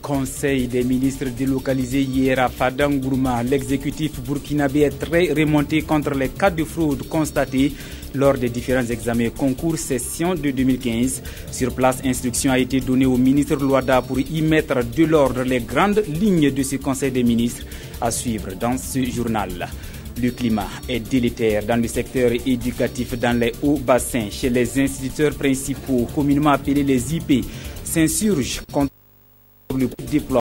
Conseil des ministres délocalisé hier à Fada-Ngourma. L'exécutif burkinabé est très remonté contre les cas de fraude constatés lors des différents examens concours session de 2015. Sur place, instruction a été donnée au ministre Louada pour y mettre de l'ordre. Les grandes lignes de ce Conseil des ministres à suivre dans ce journal. Le climat est délétère dans le secteur éducatif dans les hauts bassins. Chez les instituteurs principaux, communément appelés les IP, s'insurgent contre le diplôme.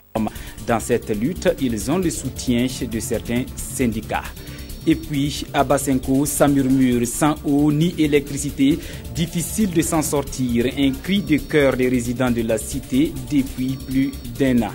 Dans cette lutte, ils ont le soutien de certains syndicats. Et puis, à Bassenko, ça murmure, sans eau ni électricité, difficile de s'en sortir. Un cri de cœur des résidents de la cité depuis plus d'1 an.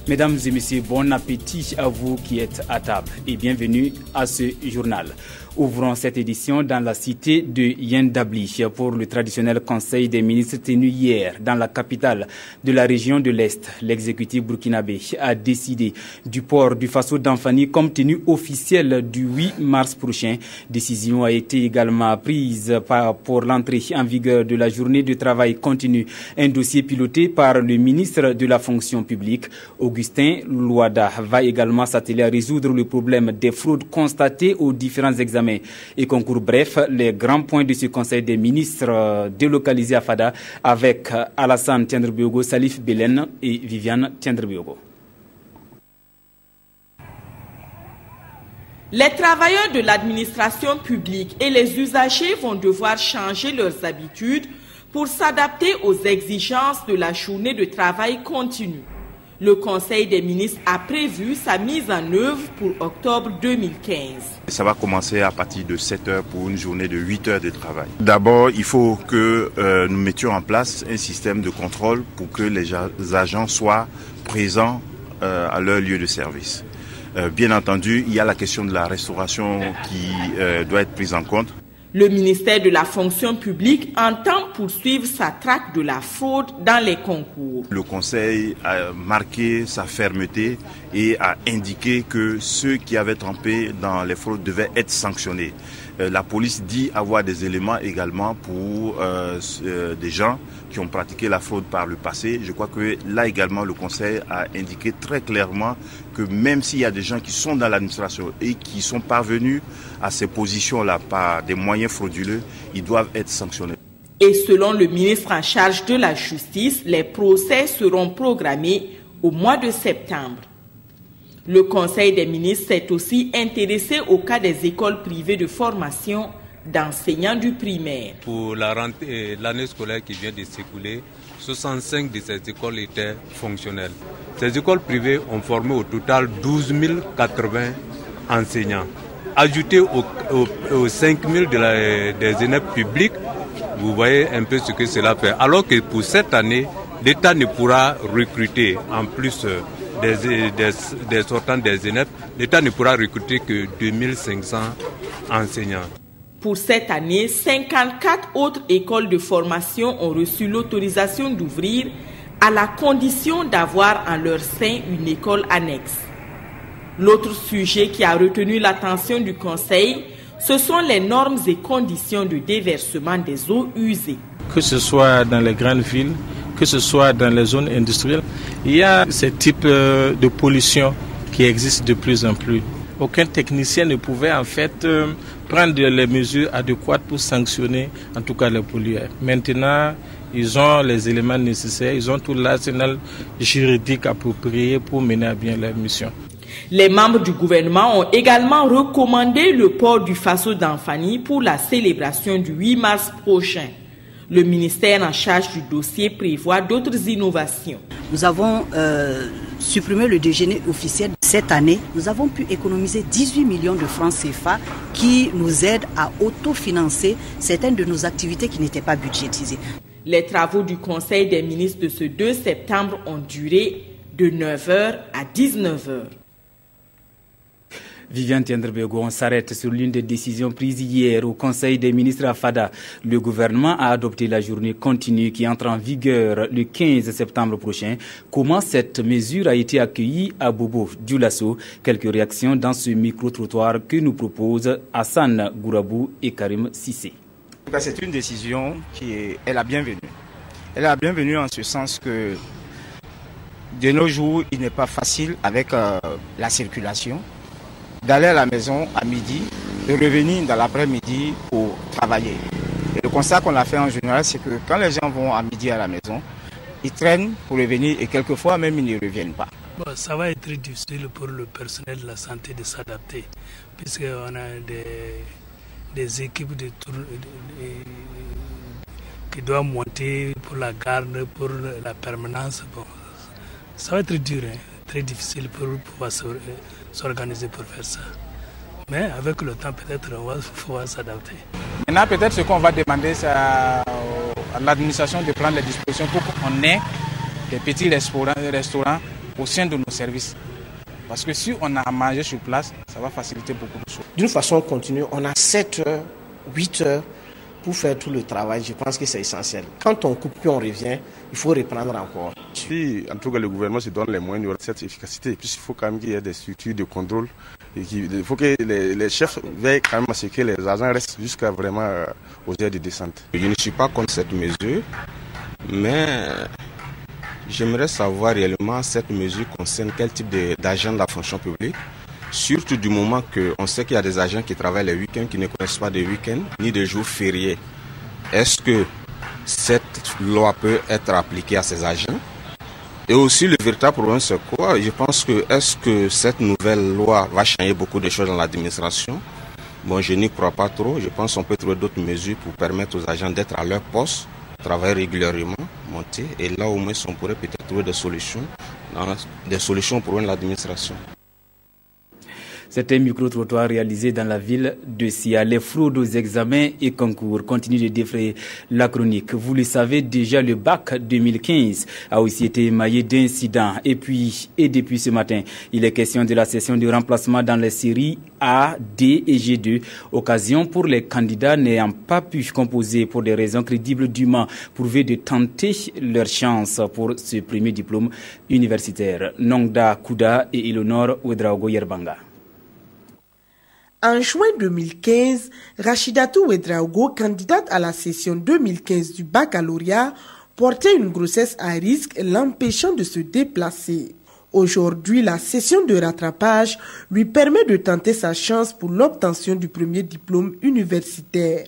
Mesdames et messieurs, bon appétit à vous qui êtes à table et bienvenue à ce journal. Ouvrons cette édition dans la cité de Yendabli pour le traditionnel conseil des ministres tenu hier dans la capitale de la région de l'Est. L'exécutif burkinabé a décidé du port du Faso d'Anfani comme tenue officielle du 8 mars prochain. Décision a été également prise pour l'entrée en vigueur de la journée de travail continu. Un dossier piloté par le ministre de la fonction publique, Augustin Louada, va également s'atteler à résoudre le problème des fraudes constatées aux différents examens et concours. Bref, les grands points de ce Conseil des ministres délocalisé à Fada avec Alassane Tiendrebiogo, Salif Belen et Viviane Tiendrebiogo. Les travailleurs de l'administration publique et les usagers vont devoir changer leurs habitudes pour s'adapter aux exigences de la journée de travail continue. Le Conseil des ministres a prévu sa mise en œuvre pour octobre 2015. Ça va commencer à partir de 7 heures pour une journée de 8 heures de travail. D'abord, il faut que nous mettions en place un système de contrôle pour que les agents soient présents à leur lieu de service. Bien entendu, il y a la question de la restauration qui doit être prise en compte. Le ministère de la fonction publique entend poursuivre sa traque de la fraude dans les concours. Le Conseil a marqué sa fermeté et a indiqué que ceux qui avaient trempé dans les fraudes devaient être sanctionnés. La police dit avoir des éléments également pour des gens qui ont pratiqué la fraude par le passé. Je crois que là également le Conseil a indiqué très clairement que même s'il y a des gens qui sont dans l'administration et qui sont parvenus à ces positions-là par des moyens frauduleux, ils doivent être sanctionnés. Et selon le ministre en charge de la justice, les procès seront programmés au mois de septembre. Le Conseil des ministres s'est aussi intéressé au cas des écoles privées de formation d'enseignants du primaire. Pour l'année scolaire qui vient de s'écouler, 65 de ces écoles étaient fonctionnelles. Ces écoles privées ont formé au total 12 080 enseignants. Ajouté aux 5 000 des ENEP publics, vous voyez un peu ce que cela fait. Alors que pour cette année, l'État ne pourra recruter, en plus des sortants des ENEP, l'État ne pourra recruter que 2500 enseignants. Pour cette année, 54 autres écoles de formation ont reçu l'autorisation d'ouvrir à la condition d'avoir en leur sein une école annexe. L'autre sujet qui a retenu l'attention du Conseil, ce sont les normes et conditions de déversement des eaux usées. Que ce soit dans les grandes villes, que ce soit dans les zones industrielles, il y a ce type de pollution qui existe de plus en plus. Aucun technicien ne pouvait en fait prendre les mesures adéquates pour sanctionner en tout cas les pollueurs. Maintenant, ils ont les éléments nécessaires, ils ont tout l'arsenal juridique approprié pour mener à bien leur mission. Les membres du gouvernement ont également recommandé le port du Faso d'Anfani pour la célébration du 8 mars prochain. Le ministère en charge du dossier prévoit d'autres innovations. Nous avons supprimé le déjeuner officiel. Cette année, nous avons pu économiser 18 millions de francs CFA qui nous aident à autofinancer certaines de nos activités qui n'étaient pas budgétisées. Les travaux du Conseil des ministres de ce 2 septembre ont duré de 9h à 19h. Viviane Tiendrebiogo, on s'arrête sur l'une des décisions prises hier au Conseil des ministres à Fada. Le gouvernement a adopté la journée continue qui entre en vigueur le 15 septembre prochain. Comment cette mesure a été accueillie à Bobo Dioulasso? Quelques réactions dans ce micro-trottoir que nous proposent Hassan Gourabou et Karim Sissé. C'est une décision qui est la bienvenue. Elle est la bienvenue en ce sens que De nos jours, il n'est pas facile avec la circulation d'aller à la maison à midi, de revenir dans l'après-midi pour travailler. Et le constat qu'on a fait en général, c'est que quand les gens vont à midi à la maison, ils traînent pour revenir et quelquefois même ils ne reviennent pas. Bon, ça va être difficile pour le personnel de la santé de s'adapter, puisqu'on a des équipes qui doivent monter pour la garde, pour la permanence. Bon, ça va être dur, hein, très difficile pour pouvoir s'organiser pour faire ça. Mais avec le temps, peut-être on va pouvoir s'adapter. Maintenant, peut-être ce qu'on va demander, c'est à l'administration de prendre les dispositions pour qu'on ait des petits restaurants au sein de nos services. Parce que si on a à manger sur place, ça va faciliter beaucoup de choses. D'une façon continue, on a 7 heures, 8 heures pour faire tout le travail. Je pense que c'est essentiel. Quand on coupe puis on revient, il faut reprendre encore. Si en tout cas le gouvernement se donne les moyens, il y aura cette efficacité. Puisqu'il faut quand même qu'il y ait des structures de contrôle. Et il faut que les chefs veillent quand même à ce que les agents restent jusqu'à vraiment aux heures de descente. Je ne suis pas contre cette mesure, mais j'aimerais savoir réellement cette mesure concerne quel type d'agent de la fonction publique. Surtout du moment qu'on sait qu'il y a des agents qui travaillent les week-ends, qui ne connaissent pas de week-ends ni de jours fériés. Est-ce que cette loi peut être appliquée à ces agents? Et aussi le véritable problème c'est quoi? Je pense que est-ce que cette nouvelle loi va changer beaucoup de choses dans l'administration? Bon, je n'y crois pas trop. Je pense qu'on peut trouver d'autres mesures pour permettre aux agents d'être à leur poste, travailler régulièrement, monter. Et là au moins on pourrait peut-être trouver des solutions pour l'administration. C'est un micro-trottoir réalisé dans la ville de Sia. Les fraudes aux examens et concours continuent de défrayer la chronique. Vous le savez déjà, le bac 2015 a aussi été émaillé d'incidents. Et depuis ce matin, il est question de la session de remplacement dans les séries A, D et G2. Occasion pour les candidats n'ayant pas pu composer pour des raisons crédibles dûment prouver de tenter leur chance pour ce premier diplôme universitaire. Nongda Kouda et Eleonore Ouedraogo Yerbanga. En juin 2015, Rachidatou Ouedraogo, candidate à la session 2015 du baccalauréat, portait une grossesse à risque l'empêchant de se déplacer. Aujourd'hui, la session de rattrapage lui permet de tenter sa chance pour l'obtention du premier diplôme universitaire.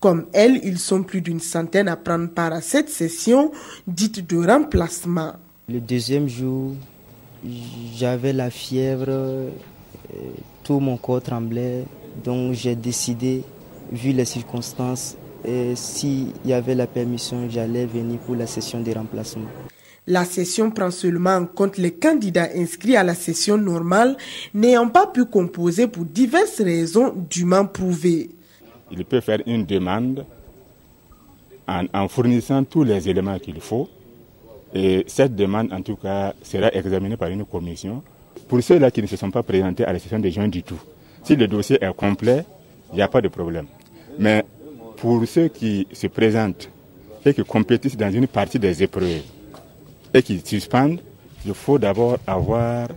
Comme elle, ils sont plus d'une centaine à prendre part à cette session dite de remplacement. Le deuxième jour, j'avais la fièvre. Tout mon corps tremblait, donc j'ai décidé, vu les circonstances, s'il y avait la permission, j'allais venir pour la session de remplacement. La session prend seulement en compte les candidats inscrits à la session normale n'ayant pas pu composer pour diverses raisons dûment prouvées. Il peut faire une demande en fournissant tous les éléments qu'il faut et cette demande en tout cas sera examinée par une commission. Pour ceux-là qui ne se sont pas présentés à la session de juin du tout, si le dossier est complet, il n'y a pas de problème. Mais pour ceux qui se présentent et qui compétissent dans une partie des épreuves et qui suspendent, il faut d'abord avoir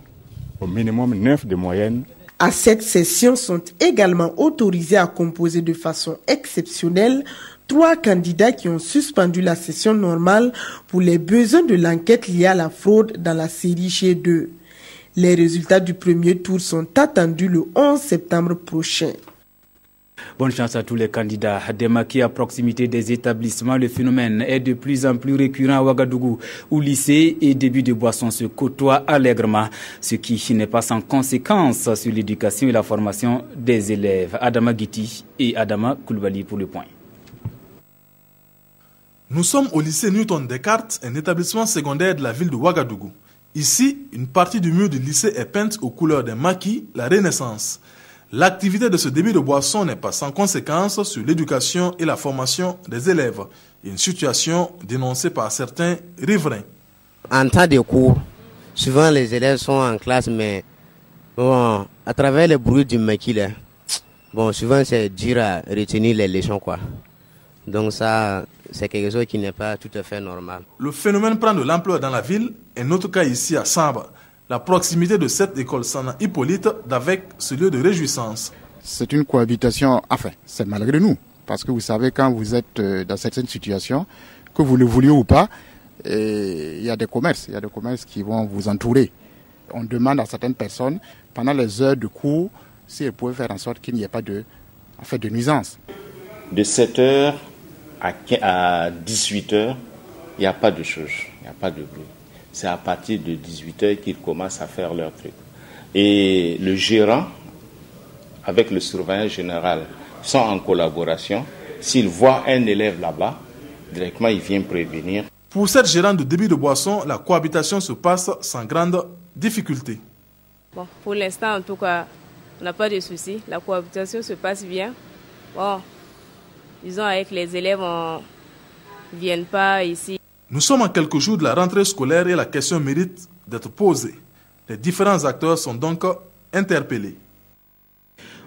au minimum 9 de moyenne. À cette session sont également autorisés à composer de façon exceptionnelle 3 candidats qui ont suspendu la session normale pour les besoins de l'enquête liée à la fraude dans la série G2. Les résultats du premier tour sont attendus le 11 septembre prochain. Bonne chance à tous les candidats. Démarqués à proximité des établissements, le phénomène est de plus en plus récurrent à Ouagadougou, où lycée et début de boissons se côtoient allègrement, ce qui n'est pas sans conséquence sur l'éducation et la formation des élèves. Adama Guiti et Adama Koulibaly pour le point. Nous sommes au lycée Newton Descartes, un établissement secondaire de la ville de Ouagadougou. Ici, une partie du mur du lycée est peinte aux couleurs d'un maquis, la Renaissance. L'activité de ce débit de boisson n'est pas sans conséquence sur l'éducation et la formation des élèves. Une situation dénoncée par certains riverains. En temps de cours, souvent les élèves sont en classe, mais bon, à travers le bruit du maquis, souvent c'est dur à retenir les leçons, quoi. Donc ça, c'est quelque chose qui n'est pas tout à fait normal. Le phénomène prend de l'ampleur dans la ville, un autre cas ici à Sambre. La proximité de cette école Sana Hippolyte d'avec ce lieu de réjouissance. C'est une cohabitation, enfin, c'est malgré nous. Parce que vous savez, quand vous êtes dans certaines situations, que vous le vouliez ou pas, Et il y a des commerces qui vont vous entourer. On demande à certaines personnes, pendant les heures de cours, si elles pouvaient faire en sorte qu'il n'y ait pas de nuisance. De 7h à 18h, il n'y a pas de chose, il n'y a pas de bruit. C'est à partir de 18h qu'ils commencent à faire leur truc. Et le gérant, avec le surveillant général, sont en collaboration. S'il voit un élève là-bas, directement il vient prévenir. Pour cette gérante de débit de boisson, la cohabitation se passe sans grande difficulté. Bon, pour l'instant, en tout cas, on n'a pas de soucis. La cohabitation se passe bien. Bon, disons avec les élèves, on ne vient pas ici. Nous sommes en quelques jours de la rentrée scolaire et la question mérite d'être posée. Les différents acteurs sont donc interpellés.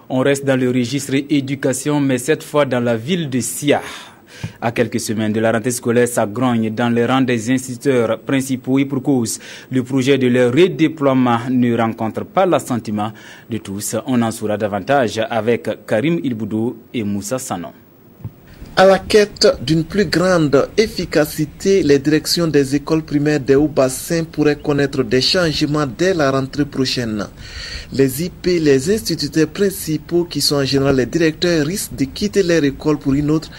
On reste dans le registre éducation, mais cette fois dans la ville de Sia. À quelques semaines de la rentrée scolaire, ça grogne dans les rangs des instituteurs principaux et pour cause. Le projet de leur redéploiement ne rencontre pas l'assentiment de tous. On en saura davantage avec Karim Ilboudou et Moussa Sanon. À la quête d'une plus grande efficacité, les directions des écoles primaires des Hauts-Bassins pourraient connaître des changements dès la rentrée prochaine. Les IP, les instituteurs principaux, qui sont en général les directeurs, risquent de quitter leur école pour une autre.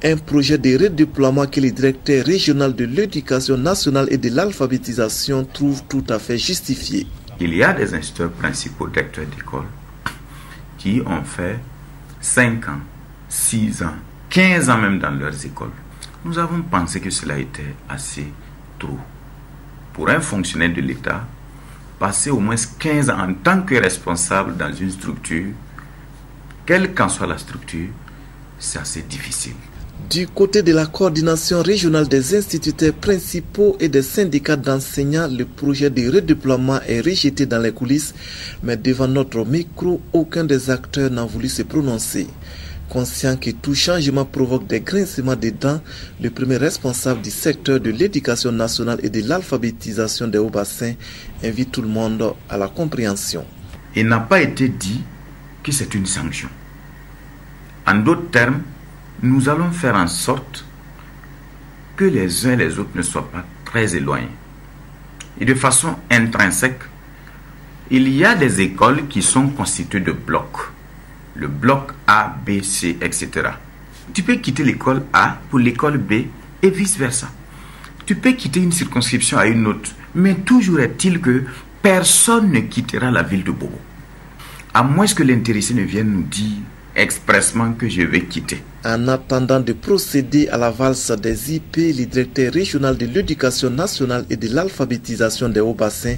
Un projet de redéploiement que les directeurs régionaux de l'éducation nationale et de l'alphabétisation trouvent tout à fait justifié. Il y a des instituteurs principaux directeurs d'école qui ont fait 5 ans, 6 ans, 15 ans même dans leurs écoles. Nous avons pensé que cela était assez trop. Pour un fonctionnaire de l'État, passer au moins 15 ans en tant que responsable dans une structure, quelle qu'en soit la structure, c'est assez difficile. Du côté de la coordination régionale des instituteurs principaux et des syndicats d'enseignants, le projet de redéploiement est rejeté dans les coulisses, mais devant notre micro, aucun des acteurs n'a voulu se prononcer. Conscient que tout changement provoque des grincements de dents, le premier responsable du secteur de l'éducation nationale et de l'alphabétisation des Hauts-Bassins invite tout le monde à la compréhension. Il n'a pas été dit que c'est une sanction. En d'autres termes, nous allons faire en sorte que les uns et les autres ne soient pas très éloignés. Et de façon intrinsèque, il y a des écoles qui sont constituées de blocs. Le bloc A, B, C, etc. Tu peux quitter l'école A pour l'école B et vice-versa. Tu peux quitter une circonscription à une autre, mais toujours est-il que personne ne quittera la ville de Bobo. À moins que l'intéressé ne vienne nous dire expressement que je vais quitter. En attendant de procéder à la valse des IP, le directeur régional de l'éducation nationale et de l'alphabétisation des Hauts-Bassins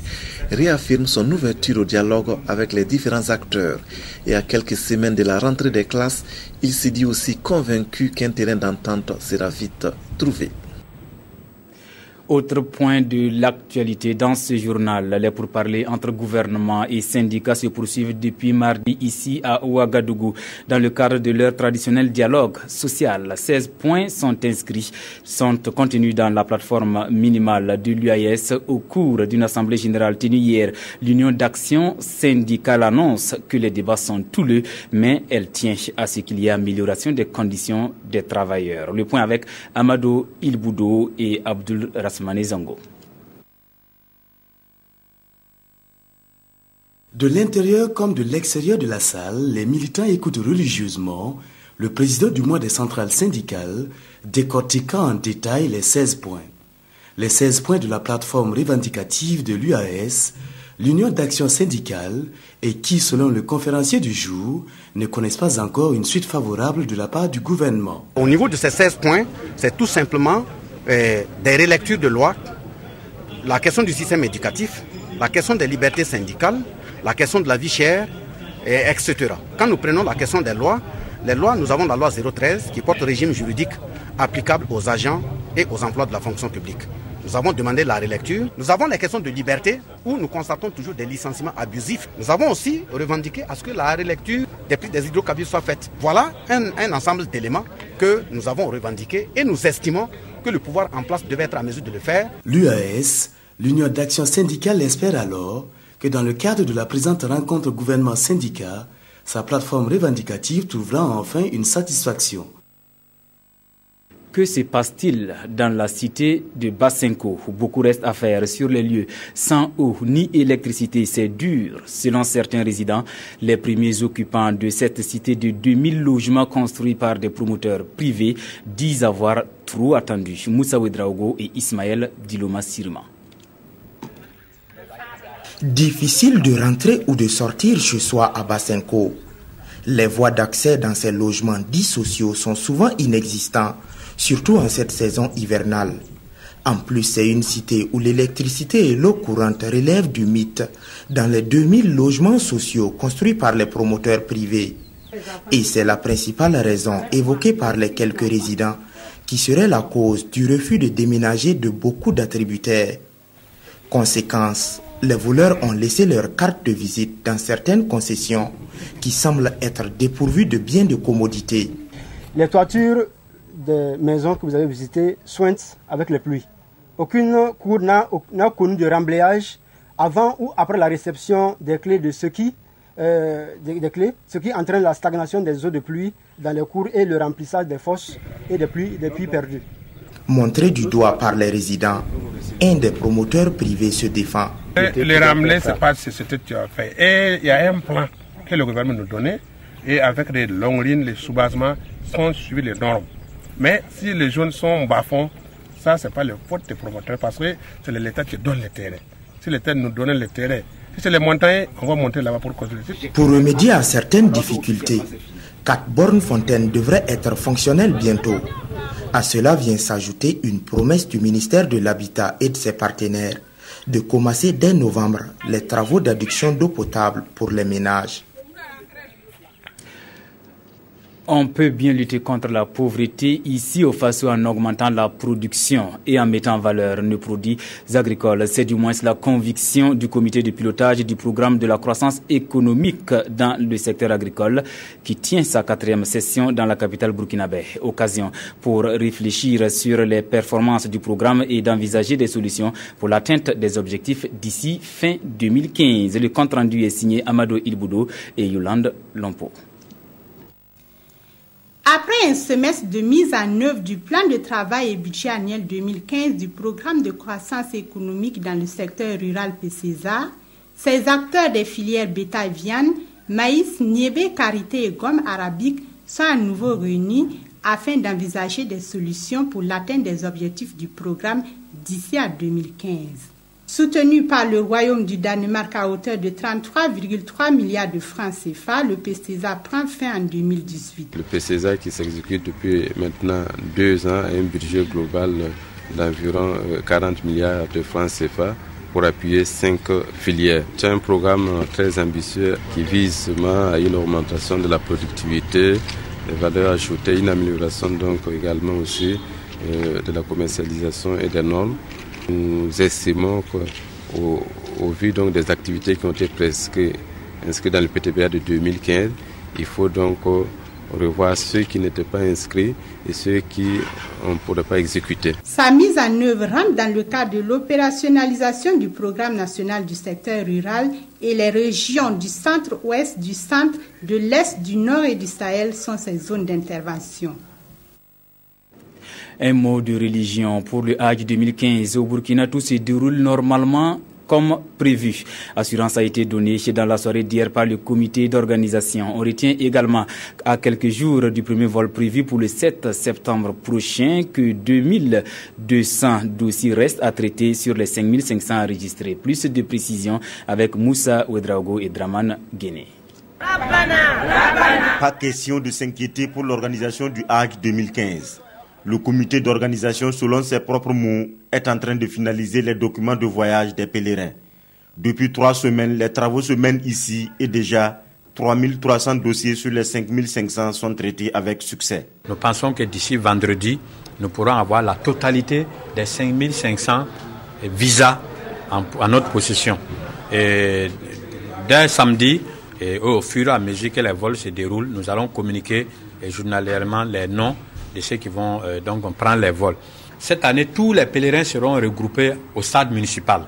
réaffirme son ouverture au dialogue avec les différents acteurs. Et à quelques semaines de la rentrée des classes, il s'est dit aussi convaincu qu'un terrain d'entente sera vite trouvé. Autre point de l'actualité dans ce journal, les pourparlers entre gouvernement et syndicats se poursuivent depuis mardi ici à Ouagadougou. Dans le cadre de leur traditionnel dialogue social, 16 points sont contenus dans la plateforme minimale de l'UAS au cours d'une assemblée générale tenue hier. L'Union d'action syndicale annonce que les débats sont houleux, mais elle tient à ce qu'il y ait amélioration des conditions des travailleurs. Le point avec Amadou Ilboudou et Abdul Rasmane Zango. De l'intérieur comme de l'extérieur de la salle, les militants écoutent religieusement le président du mois des centrales syndicales décortiquant en détail les 16 points. Les 16 points de la plateforme revendicative de l'UAS, l'Union d'action syndicale, et qui, selon le conférencier du jour, ne connaissent pas encore une suite favorable de la part du gouvernement. Au niveau de ces 16 points, c'est tout simplement des relectures de loi, la question du système éducatif, la question des libertés syndicales, la question de la vie chère, etc. Quand nous prenons la question des lois, les lois, nous avons la loi 013 qui porte le régime juridique applicable aux agents et aux emplois de la fonction publique. Nous avons demandé la relecture. Nous avons les questions de liberté où nous constatons toujours des licenciements abusifs. Nous avons aussi revendiqué à ce que la relecture des prix des hydrocarbures soit faite. Voilà un ensemble d'éléments que nous avons revendiqués et nous estimons que le pouvoir en place devait être à mesure de le faire. L'UAS, l'Union d'action syndicale, espère alors que dans le cadre de la présente rencontre gouvernement-syndicat, sa plateforme revendicative trouvera enfin une satisfaction. Que se passe-t-il dans la cité de Basenko? Beaucoup reste à faire sur les lieux. Sans eau ni électricité, c'est dur. Selon certains résidents, les premiers occupants de cette cité de 2000 logements construits par des promoteurs privés disent avoir trop attendu. Moussa Ouedraogo et Ismaël Diloma Sirma. Difficile de rentrer ou de sortir chez soi à Basenko. Les voies d'accès dans ces logements dits sociaux sont souvent inexistants, surtout en cette saison hivernale. En plus, c'est une cité où l'électricité et l'eau courante relèvent du mythe dans les 2000 logements sociaux construits par les promoteurs privés. Et c'est la principale raison évoquée par les quelques résidents qui serait la cause du refus de déménager de beaucoup d'attributaires. Conséquence, les voleurs ont laissé leur carte de visite dans certaines concessions qui semblent être dépourvues de biens de commodité. Les toitures des maisons que vous avez visitées sointent avec les pluies. Aucune cour n'a connu de remblayage avant ou après la réception des clés de ce qui entraîne la stagnation des eaux de pluie dans les cours et le remplissage des fosses et des puits perdus. Montré du doigt par les résidents, un des promoteurs privés se défend. Le remblai, c'est pas ce que tu as fait. Et il y a un plan que le gouvernement nous donnait et avec des longues lignes, les sous-basements sont suivis les normes. Mais si les jeunes sont bas-fonds, ça, ce n'est pas le faute des promoteurs parce que c'est l'État qui donne le terrain. Si l'État nous donne le terrain, si c'est les montagnes, on va monter là-bas pour construire. Pour remédier à certaines difficultés, 4 bornes fontaines devraient être fonctionnelles bientôt. À cela vient s'ajouter une promesse du ministère de l'Habitat et de ses partenaires de commencer dès novembre les travaux d'adduction d'eau potable pour les ménages. On peut bien lutter contre la pauvreté ici au Faso en augmentant la production et en mettant en valeur nos produits agricoles. C'est du moins la conviction du comité de pilotage du programme de la croissance économique dans le secteur agricole qui tient sa 4e session dans la capitale burkinabé. Occasion pour réfléchir sur les performances du programme et d'envisager des solutions pour l'atteinte des objectifs d'ici fin 2015. Le compte rendu est signé Amado Ilboudo et Yolande Lompo. Après un semestre de mise en œuvre du plan de travail et budget annuel 2015 du programme de croissance économique dans le secteur rural PCESA, ces acteurs des filières bétail-viande, maïs, niébé, karité et gomme arabique sont à nouveau réunis afin d'envisager des solutions pour l'atteinte des objectifs du programme d'ici à 2015. Soutenu par le Royaume du Danemark à hauteur de 33,3 milliards de francs CFA, le PCESA prend fin en 2018. Le PCESA qui s'exécute depuis maintenant 2 ans a un budget global d'environ 40 milliards de francs CFA pour appuyer 5 filières. C'est un programme très ambitieux qui vise à une augmentation de la productivité, des valeurs ajoutées, une amélioration donc également aussi de la commercialisation et des normes. Nous estimons qu'au vu donc des activités qui ont été inscrites dans le PTBA de 2015, il faut donc revoir ceux qui n'étaient pas inscrits et ceux qui on ne pourrait pas exécuter. Sa mise en œuvre rentre dans le cadre de l'opérationnalisation du programme national du secteur rural et les régions du centre-ouest, du centre, de l'est, du nord et du Sahel sont ces zones d'intervention. Un mot de religion pour le Hajj 2015 au Burkina, tout se déroule normalement comme prévu. Assurance a été donnée dans la soirée d'hier par le comité d'organisation. On retient également à quelques jours du premier vol prévu pour le 7 septembre prochain que 2200 dossiers restent à traiter sur les 5500 enregistrés. Plus de précisions avec Moussa Ouedraogo et Draman Guéné. Pas question de s'inquiéter pour l'organisation du Hajj 2015. Le comité d'organisation, selon ses propres mots, est en train de finaliser les documents de voyage des pèlerins. Depuis 3 semaines, les travaux se mènent ici et déjà 3300 dossiers sur les 5500 sont traités avec succès. Nous pensons que d'ici vendredi, nous pourrons avoir la totalité des 5500 visas en notre possession. Et dès samedi, et au fur et à mesure que les vols se déroulent, nous allons communiquer journalièrement les noms de ceux qui vont donc prendre les vols. Cette année, tous les pèlerins seront regroupés au stade municipal.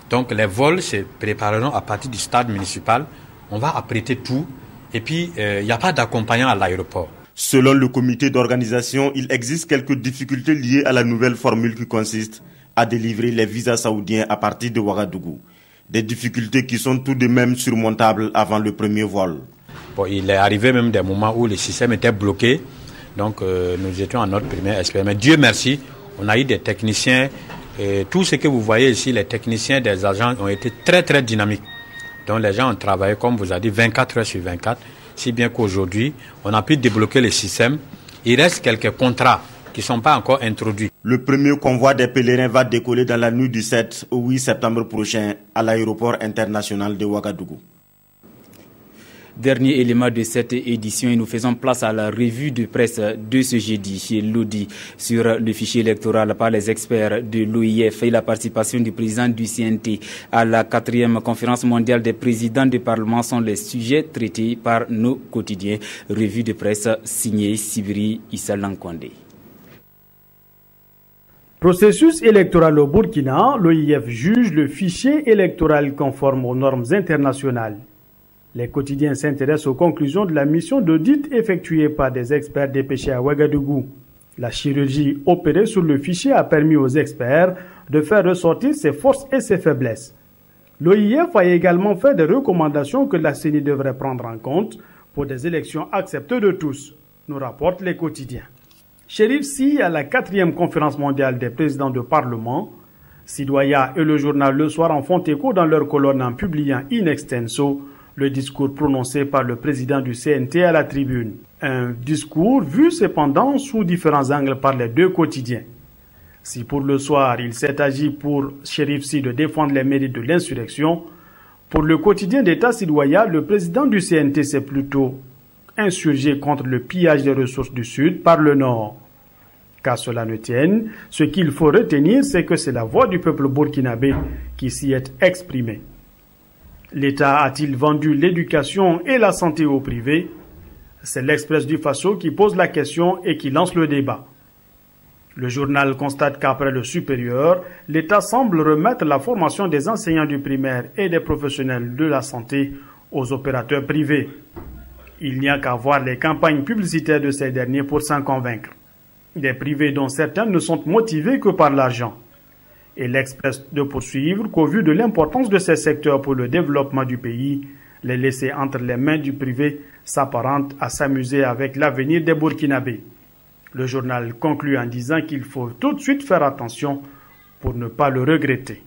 Donc les vols se prépareront à partir du stade municipal. On va apprêter tout et puis il n'y a pas d'accompagnant à l'aéroport. Selon le comité d'organisation, il existe quelques difficultés liées à la nouvelle formule qui consiste à délivrer les visas saoudiens à partir de Ouagadougou. Des difficultés qui sont tout de même surmontables avant le premier vol. Bon, il est arrivé même des moments où le système était bloqué, donc nous étions à notre première expérience. Mais Dieu merci, on a eu des techniciens, et tout ce que vous voyez ici, les techniciens des agents ont été très très dynamiques. Donc les gens ont travaillé, comme vous avez dit, 24 heures sur 24, si bien qu'aujourd'hui, on a pu débloquer le système. Il reste quelques contrats qui ne sont pas encore introduits. Le premier convoi des pèlerins va décoller dans la nuit du 7 au 8 septembre prochain à l'aéroport international de Ouagadougou. Dernier élément de cette édition et nous faisons place à la revue de presse de ce jeudi chez l'Audi sur le fichier électoral par les experts de l'OIF et la participation du président du CNT à la 4e conférence mondiale des présidents de parlement sont les sujets traités par nos quotidiens. Revue de presse signée Sibiri Issa Lankwande. Processus électoral au Burkina, l'OIF juge le fichier électoral conforme aux normes internationales. Les quotidiens s'intéressent aux conclusions de la mission d'audit effectuée par des experts dépêchés à Ouagadougou. La chirurgie opérée sur le fichier a permis aux experts de faire ressortir ses forces et ses faiblesses. L'OIF a également fait des recommandations que la CENI devrait prendre en compte pour des élections acceptées de tous, nous rapportent les quotidiens. Chérif Sy à la 4e conférence mondiale des présidents de parlement, Sidoya et le journal Le Soir en font écho dans leur colonne en publiant in extenso le discours prononcé par le président du CNT à la tribune. Un discours vu cependant sous différents angles par les deux quotidiens. Si pour Le Soir, il s'est agi pour Chérif Sy de défendre les mérites de l'insurrection, pour le quotidien d'État Sidoya, le président du CNT s'est plutôt insurgé contre le pillage des ressources du Sud par le Nord. Qu'à cela ne tienne, ce qu'il faut retenir, c'est que c'est la voix du peuple burkinabé qui s'y est exprimée. L'État a-t-il vendu l'éducation et la santé au privé? C'est l'Express du Faso qui pose la question et qui lance le débat. Le journal constate qu'après le supérieur, l'État semble remettre la formation des enseignants du primaire et des professionnels de la santé aux opérateurs privés. Il n'y a qu'à voir les campagnes publicitaires de ces derniers pour s'en convaincre. Des privés dont certains ne sont motivés que par l'argent. Et l'Express de poursuivre qu'au vu de l'importance de ces secteurs pour le développement du pays, les laisser entre les mains du privé s'apparente à s'amuser avec l'avenir des Burkinabés. Le journal conclut en disant qu'il faut tout de suite faire attention pour ne pas le regretter.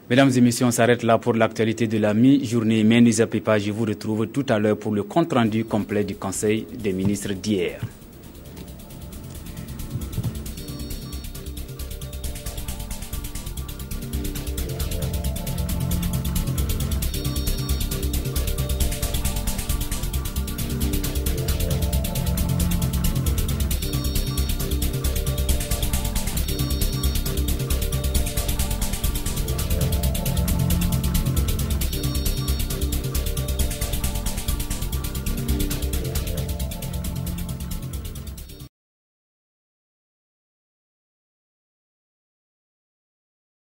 Mesdames et messieurs, on s'arrête là pour l'actualité de la mi-journée, mais ne zappez pas, je vous retrouve tout à l'heure pour le compte-rendu complet du Conseil des ministres d'hier.